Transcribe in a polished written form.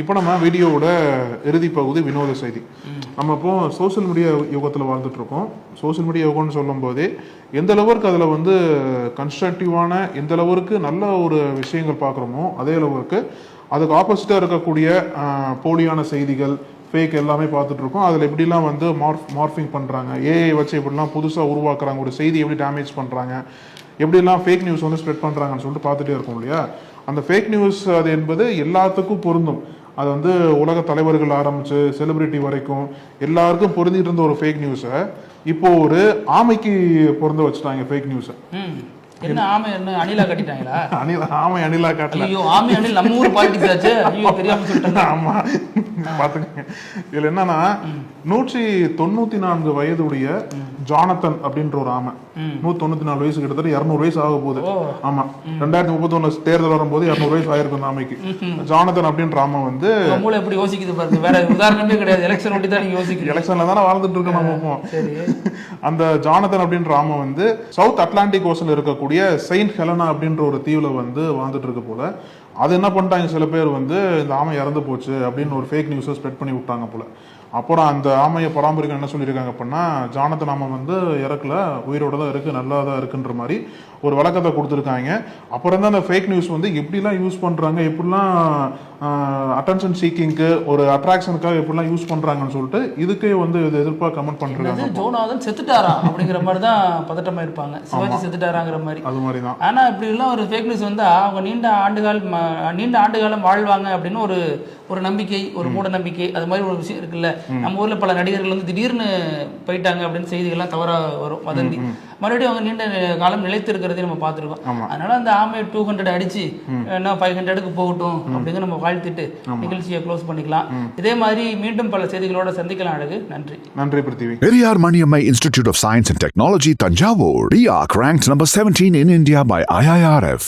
இப்போ நம்ம வீடியோவோட இறுதி பகுதி வினோத செய்தி. நம்ம இப்போ சோசியல் மீடியா யுகத்தில் வாழ்ந்துட்டு இருக்கோம். சோசியல் மீடியா யுகம்னு சொல்லும் போதே எந்த அளவுக்கு அதில் வந்து கன்ஸ்ட்ரக்டிவான, எந்த அளவுக்கு நல்ல ஒரு விஷயங்கள் பார்க்குறோமோ அதே அளவுக்கு அதுக்கு ஆப்போசிட்டாக இருக்கக்கூடிய போலியான செய்திகள், ஃபேக் எல்லாமே பார்த்துட்டு இருக்கோம். அதில் எப்படிலாம் வந்து மார்ஃபிங் பண்ணுறாங்க, ஏஐ வச்சு எப்படிலாம் புதுசாக உருவாக்குறாங்க, ஒரு செய்தி எப்படி டேமேஜ் பண்ணுறாங்க, எப்படிலாம் ஃபேக் நியூஸ் வந்து ஸ்ப்ரெட் பண்ணுறாங்கன்னு சொல்லிட்டு பார்த்துட்டே இருக்கோம் இல்லையா. அந்த ஃபேக் நியூஸ் அது என்பது எல்லாத்துக்கும் பொருந்தும். அது வந்து உலக தலைவர்கள் ஆரம்பிச்சு செலிபிரிட்டி வரைக்கும் எல்லாருக்கும் பொருந்திட்டு இருந்த ஒரு ஃபேக் நியூஸை இப்போ ஒரு ஆமைக்கு பொருந்த வச்சுட்டாங்க ஃபேக் நியூஸை. என்ன ஆமை என்ன அணிலா கட்டிட்டாங்களா? ஆமை அணிலா காட்டல. ஐயோ, ஆமை அணில் நம்ம ஊர் பாலிடிக்ஸ் ஆச்சு. ஐயோ, தெரியாம சொல்லிட்டேன். ஆமா, பாத்துக்கங்க. இதுல என்னன்னா 194 வயதுடைய ஜானத்தன் அப்படின்ற ஒரு ஆமை, 194 வயசு, கிட்டத்தட்ட 200 வயசு ஆக போகுது. ஆமா, 2031 தேர்தல் வரும்போது 200 வயசு ஆயிருக்கும் அந்த ஆமைக்கு. ஜானத்தன் அப்படின்ற ஆமை வந்து மூளை எப்படி யோசிக்குது பாருங்க. வேற உதாரணமே கிடையாது. எலெக்ஷன் ஒட்டி தான் நீங்க யோசிக்கிறீங்க. எலெக்ஷன்ல தானே வாழ்ந்துட்டு இருக்கோம் நம்ம. அந்த ஜானத்தன் அப்படின்ற ஆமை வந்து சவுத் அட்லாண்டிக் ஓஷன்ல இருக்கக்கூடிய செயின்ட் ஹெலனா அப்படின்ற ஒரு தீவுல வந்து வாழ்ந்துட்டு இருக்கு போல. அது என்ன பண்ணிட்டாங்க, சில பேர் வந்து இந்த ஆமை இறந்து போச்சு அப்படின்னு ஒரு ஃபேக் நியூஸை ஸ்ப்ரெட் பண்ணி விட்டாங்க போல. அப்புறம் அந்த ஆமையை பராமரிக்க என்ன சொல்லியிருக்காங்க அப்படின்னா, ஜானத்தன் ஆமை வந்து இறக்கல, உயிரோட தான் இருக்கு, நல்லா தான் இருக்குன்ற மாதிரி ஒரு விளக்கத்தை கொடுத்துருக்காங்க. அப்புறம் தான் அந்த ஃபேக் நியூஸ் வந்து எப்படிலாம் யூஸ் பண்றாங்க, எப்படிலாம் அட்டென்ஷன் சீக்கிங்க்கு, ஒரு அட்ராக்ஷனுக்காக எப்படிலாம் யூஸ் பண்றாங்கன்னு சொல்லிட்டு இதுக்கே வந்து எதிர்ப்பா கமெண்ட் பண்றாங்க. ஜோனாதன் செத்துட்டாரா அப்படிங்கிற மாதிரி தான் பதட்டமா இருப்பாங்க. சிவாஜி செத்துட்டாராங்கிற மாதிரி. அது மாதிரி தான். ஆனா இப்படி எல்லாம் ஒரு ஃபேக் நியூஸ் வந்து அவங்க நீண்ட ஆண்டுகாலம் வாழ்வாங்க அப்படின்னு ஒரு நம்பிக்கை, ஒரு மூட நம்பிக்கை, அது மாதிரி ஒரு விஷயம் இருக்குல்ல. நம்ம ஊர்ல பல நடிகர்கள் வந்து திடீர்னு போயிட்டாங்க அப்படின்னு செய்திகள்லாம் தவறா வரும், வதந்தி. மறுபடியும் அவங்க நீண்ட காலம் நிலைத்து இருக்கிறதையும் நம்ம பார்த்துருக்கோம். அதனால அந்த ஆமை 200 அடிச்சு 500க்கு போகட்டும் அப்படிங்கிற நம்ம வாழ்த்திட்டு நிகழ்ச்சியை க்ளோஸ் பண்ணிக்கலாம். இதே மாதிரி மீண்டும் பல செய்திகளோட சந்திக்கலாம். அழகு, நன்றி. நன்றி பிருத்திவி. Periyar Maniammai Institute of Science and Technology, Tanjavur. PIARC ranked number 17 in India by IIRF.